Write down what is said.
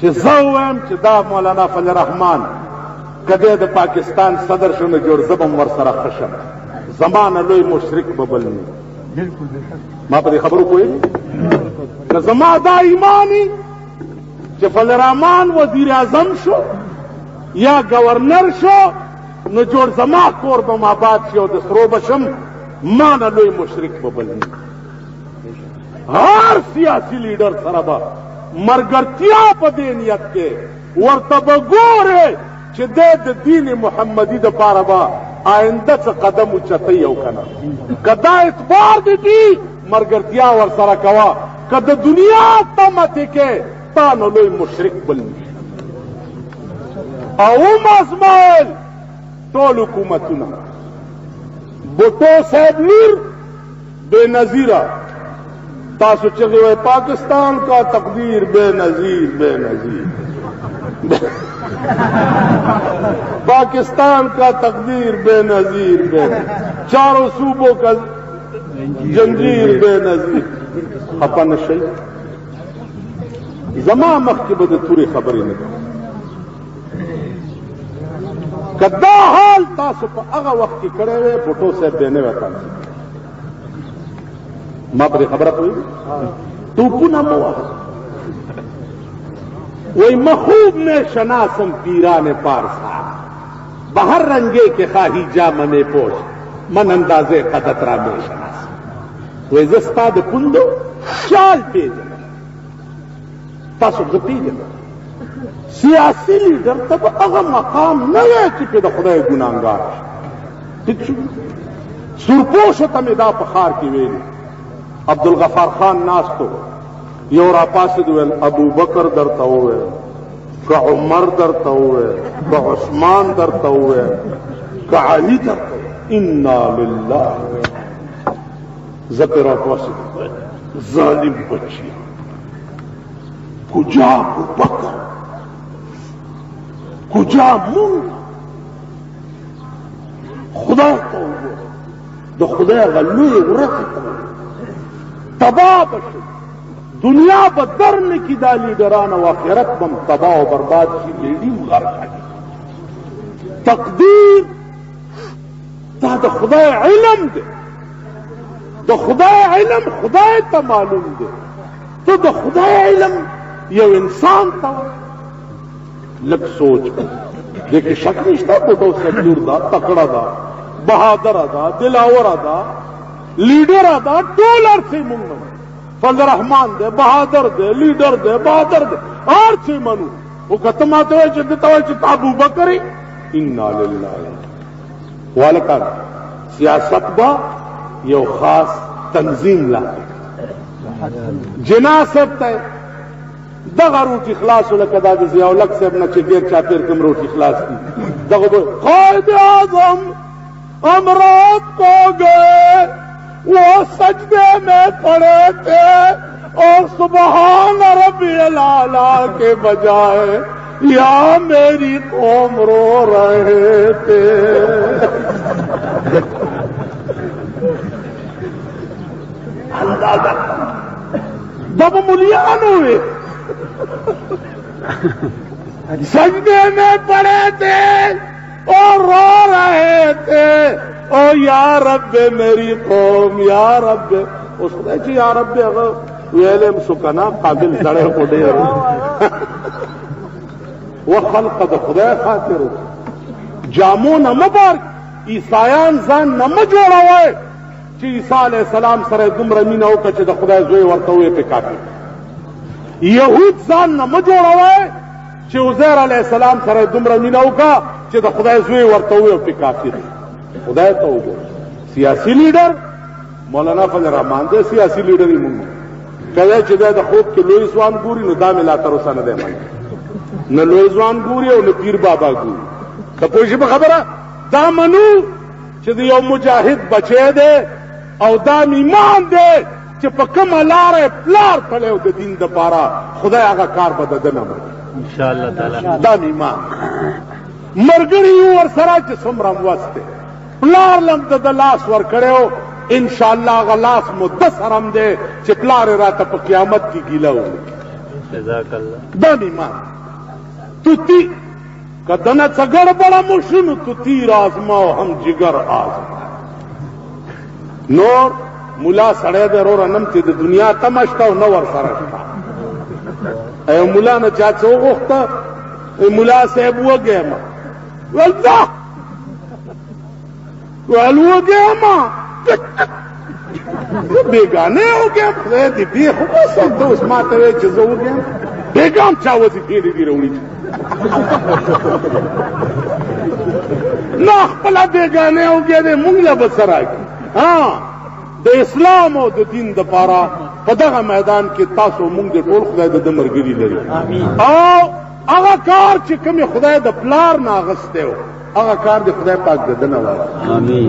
چې زه ووایم چې دا مولانا فضل الرحمن کدی د پاکستان صدر شو نه جوړ زبم ورسره ښه شم، زما نه لوی مشرک به بل نه. ما په دې خبرو پوهېږم که زما دا ایمانی چې فضل الرحمن وزیر اعظم شو یا گورنر شو نو جوړ زما کور به آباد شي او د سرو بشم، ما نه لوی مشرک به بل نه. هر سیاسی لیډر سره به مرګرتیا په دې نیت کې ورته به ګورې چې د دین محمدي دپاره به آینده څه قدم اوچتوي او که نه. که دا اعتبار دې دي مرګرتیا ورسره کوه، که د دنیا تمه تې کې تا نه لوی مشرک بل نه. او ازمایل ټول حکومتونه بوټو صاحب لور بے نظیره، تاسو چغې وای پاکستان کا تقدیر بے نظیر بے نظیر، پاکستان کا تقدیر بے نظیر بے نظیر، چاروں صوبوں کا جنجیر بے نظیر. خپه نشئ، زما مخکې به د تورې خبرې نه کوم. که دا حال تاسو په هغه وخت کې کړی وی بوټو صاحب بیا نه وی تاسو. ما په دې خبره پوهېږم توپونه مه وهه. وی مخوب میں شناسم پیران پارسا، بہر رنگے کے خواہی جام میں پوش، من اندازے قدت را میں شناسم. وی زستا د کندو شال پیژنم، تاسو زه پیژنم. سیاسی لیډر ته به هغه مقام نه وی چې پې د خدای ګناهګار شي. ټیک شو. سورپوشو ته مې دا په ښار کې ویلي، عبدالغفار خان ناستو، یو راپاسېد ویل ابوبکر درته وویل، که عمر درته وویل، که عثمان درته وویل، که علي درته وویل، انا لله. زه پې راپاسېد، ظالم بچی کجا ابوبکر کجا مونږ؟ خدای ته وګوره، د خدای هغه لویې ورځې ته تباه به شي، دنیا به در نه کي دا لیډران او آخرت به هم تباه او برباد شي، لیډي غرقه شي. تقدیر دا د خدای علم دی، د خدای علم خدای ته معلوم دی. تو د خدای علم یو انسان ته لږ سوچ دې کې شک نشته. بوټو صاحب لور ده، تکړه ده، بهادره ده، دلاوره ده، لیډره ده، ټول هر څه مونږ منو. فضل الرحمن دی، بهادر دی، لیډر دی، بهادر دی، هر څه منو. خو که ته ما ته وایې چې ده ته وایې چې ته ابوبکر یې، انا لله. والکان سیاست به یو خاص تنظیم لاندې جنا صاحب ته دغه روټي خلاص لکه دا د ضیاءالحق صاحب نه چې ډېر چاپېر کوم روټي خلاص دي، دغه به قائد اعظم ہم رات کو گئے وہ سجدے میں پڑے تھے اور سبحان ربی الاعلیٰ کے بجائے یا میری قوم رو رہے تھے. اندازہ جب ملیان ہوئے سجدے میں پڑے تھے اور رو رہے تھے، او یا رب میری قوم، یا رب. اس خدای چې یا رب هغه ویلم سکنا قابل سړی خو ډېر وخلق د خدای خاطر جامو نه مه بار. عیسایان ځان نه مه جوړوئ چې عیسی علیه السلام سره دومره مینه وکړه چې د خدای زوی ورته وویې پې کافر. یهود ځان نه مه جوړوئ چې عزیر علیه السلام سره دومره مینه وکړه چې د خدای زوی ورته وویې پې کافر. خدای ته وګوره. سیاسی لیډر مولانا فضل الرحمن دی، سیاسی لیډر یې مونږ کله چې دا د خوب کې لوی ځوان ګوري نو دا مې لا تر اوسه نه دی منلی، نه لوی ځوان ګوري او نه پیر بابا ګوري. که پوه شي په خبره دا منو چې د یو مجاهد بچی دی او دا ایمان دی چې په کومه لاره پلار تللی او د دین دپاره خدای هغه کار به د ده نه مني انشاءالله تعالی. دا ایمان ملګري یو ورسره چې څومره موست دی، پلار لم د ده لاس ورکړی و، انشاءالله هغه لاس مو ده سره هم دی چې پلار یې راته په قیامت کې ګیله وکړي. جزاک الله. دا ایمان توتی کدنه څګړ بڑا مشنو توتی رازما او هم جگر آزما. نور مولا سړی د رور نم چې د دنیا تماشا او نور سره شتا اي مولا نه چا څو وخته مولا صاحب وګم ولدا ولوګم بیگانه وګم خدای دې به خو څه اوس ما ته چې زه وګم بیگام چا وځي پیډې دی وروړي نه خپل بیگانه وګم دې مونږ له بسرا ها د اسلام او د دین د پاره په دغه میدان کې تاسو مونږ د ټول خدای د مرګري لري او هغه کار چې کوم خدای د پلار ناغسته هغه کار د خدای پاک د دنه وایي.